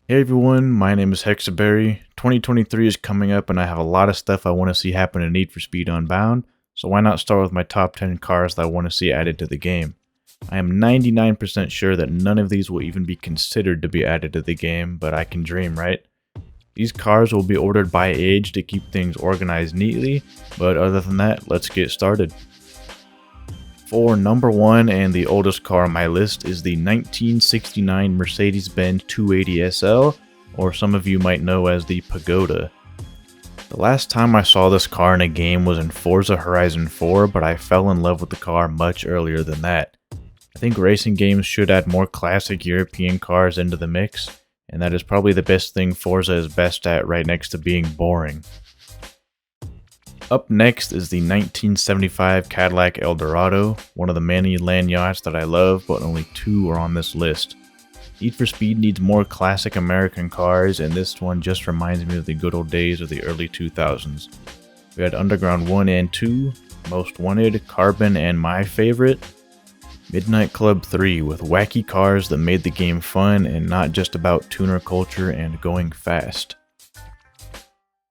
Hey everyone, my name is Hexaberry. 2023 is coming up and I have a lot of stuff I want to see happen in Need for Speed Unbound, so why not start with my top 10 cars that I want to see added to the game. I am 99% sure that none of these will even be considered to be added to the game, but I can dream, right? These cars will be ordered by age to keep things organized neatly, but other than that, let's get started. For number 1 and the oldest car on my list is the 1969 Mercedes-Benz 280 SL, or some of you might know as the Pagoda. The last time I saw this car in a game was in Forza Horizon 4, but I fell in love with the car much earlier than that. I think racing games should add more classic European cars into the mix, and that is probably the best thing Forza is best at, right next to being boring. Up next is the 1975 Cadillac Eldorado, one of the many land yachts that I love, but only two are on this list. Need for Speed needs more classic American cars, and this one just reminds me of the good old days of the early 2000s. We had Underground 1 and 2, Most Wanted, Carbon, and my favorite, Midnight Club 3, with wacky cars that made the game fun and not just about tuner culture and going fast.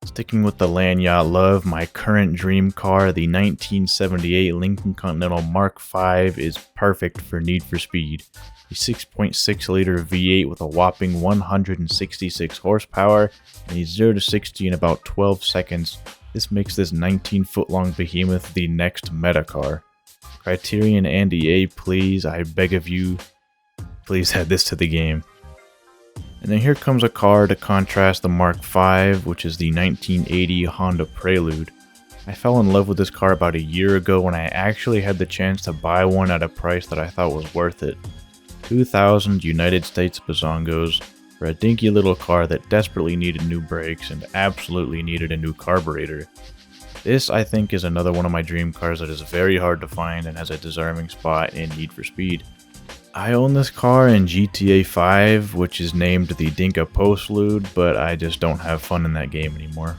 Sticking with the land yacht love, my current dream car, the 1978 Lincoln Continental Mark V, is perfect for Need for Speed. A 6.6 liter V8 with a whopping 166 horsepower and a 0 to 60 in about 12 seconds. This makes this 19-foot long behemoth the next meta car. Criterion and EA, please, I beg of you, please add this to the game. And then here comes a car to contrast the Mark V, which is the 1980 Honda Prelude. I fell in love with this car about a year ago when I actually had the chance to buy one at a price that I thought was worth it. 2,000 United States Bazongos for a dinky little car that desperately needed new brakes and absolutely needed a new carburetor. This, I think, is another one of my dream cars that is very hard to find and has a deserving spot in Need for Speed. I own this car in GTA 5, which is named the Dinka Postlude, but I just don't have fun in that game anymore.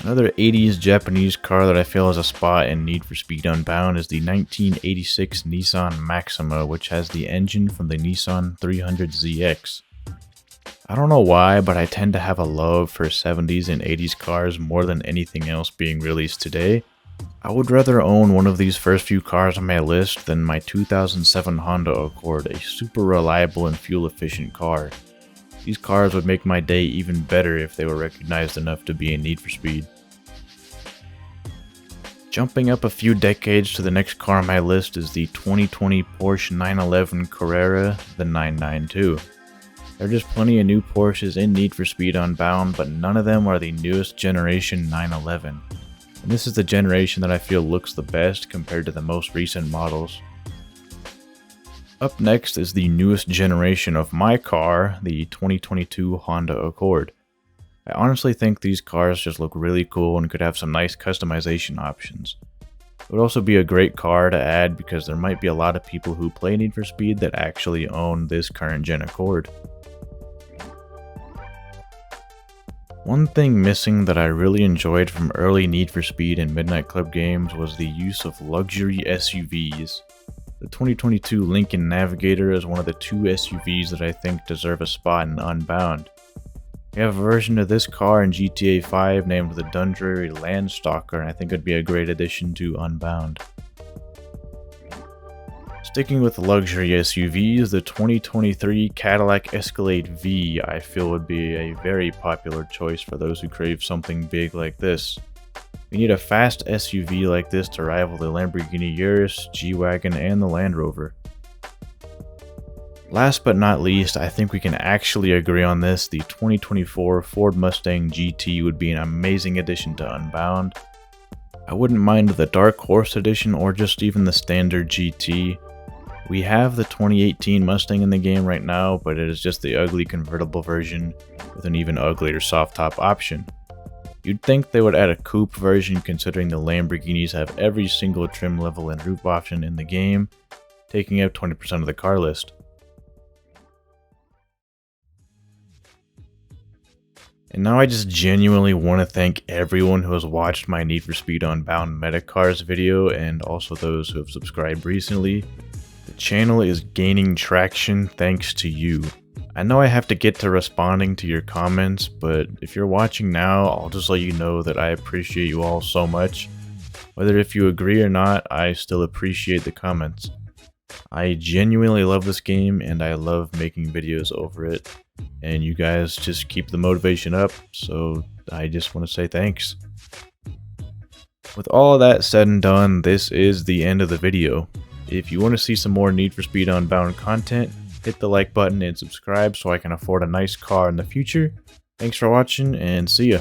Another 80s Japanese car that I feel has a spot in Need for Speed Unbound is the 1986 Nissan Maxima, which has the engine from the Nissan 300ZX. I don't know why, but I tend to have a love for 70s and 80s cars more than anything else being released today. I would rather own one of these first few cars on my list than my 2007 Honda Accord, a super reliable and fuel efficient car. These cars would make my day even better if they were recognized enough to be in Need for Speed. Jumping up a few decades to the next car on my list is the 2020 Porsche 911 Carrera, the 992. There are just plenty of new Porsches in Need for Speed Unbound, but none of them are the newest generation 911. And this is the generation that I feel looks the best compared to the most recent models. Up next is the newest generation of my car, the 2022 Honda Accord. I honestly think these cars just look really cool and could have some nice customization options. It would also be a great car to add because there might be a lot of people who play Need for Speed that actually own this current gen Accord. One thing missing that I really enjoyed from early Need for Speed and Midnight Club games was the use of luxury SUVs. The 2022 Lincoln Navigator is one of the two SUVs that I think deserve a spot in Unbound. We have a version of this car in GTA 5 named the Dundreary Landstalker, and I think it would be a great addition to Unbound. Sticking with luxury SUVs, the 2023 Cadillac Escalade V I feel would be a very popular choice for those who crave something big like this. We need a fast SUV like this to rival the Lamborghini Urus, G-Wagon, and the Land Rover. Last but not least, I think we can actually agree on this, the 2024 Ford Mustang GT would be an amazing addition to Unbound. I wouldn't mind the Dark Horse edition or just even the standard GT. We have the 2018 Mustang in the game right now, but it is just the ugly convertible version with an even uglier soft top option. You'd think they would add a coupe version considering the Lamborghinis have every single trim level and roof option in the game, taking up 20% of the car list. And now I just genuinely want to thank everyone who has watched my Need for Speed Unbound Metacars video and also those who have subscribed recently. The channel is gaining traction thanks to you. I know I have to get to responding to your comments, but if you're watching now, I'll just let you know that I appreciate you all so much. Whether if you agree or not, I still appreciate the comments. I genuinely love this game and I love making videos over it. And you guys just keep the motivation up, so I just want to say thanks. With all of that said and done, this is the end of the video. If you want to see some more Need for Speed Unbound content, hit the like button and subscribe so I can afford a nice car in the future. Thanks for watching and see ya.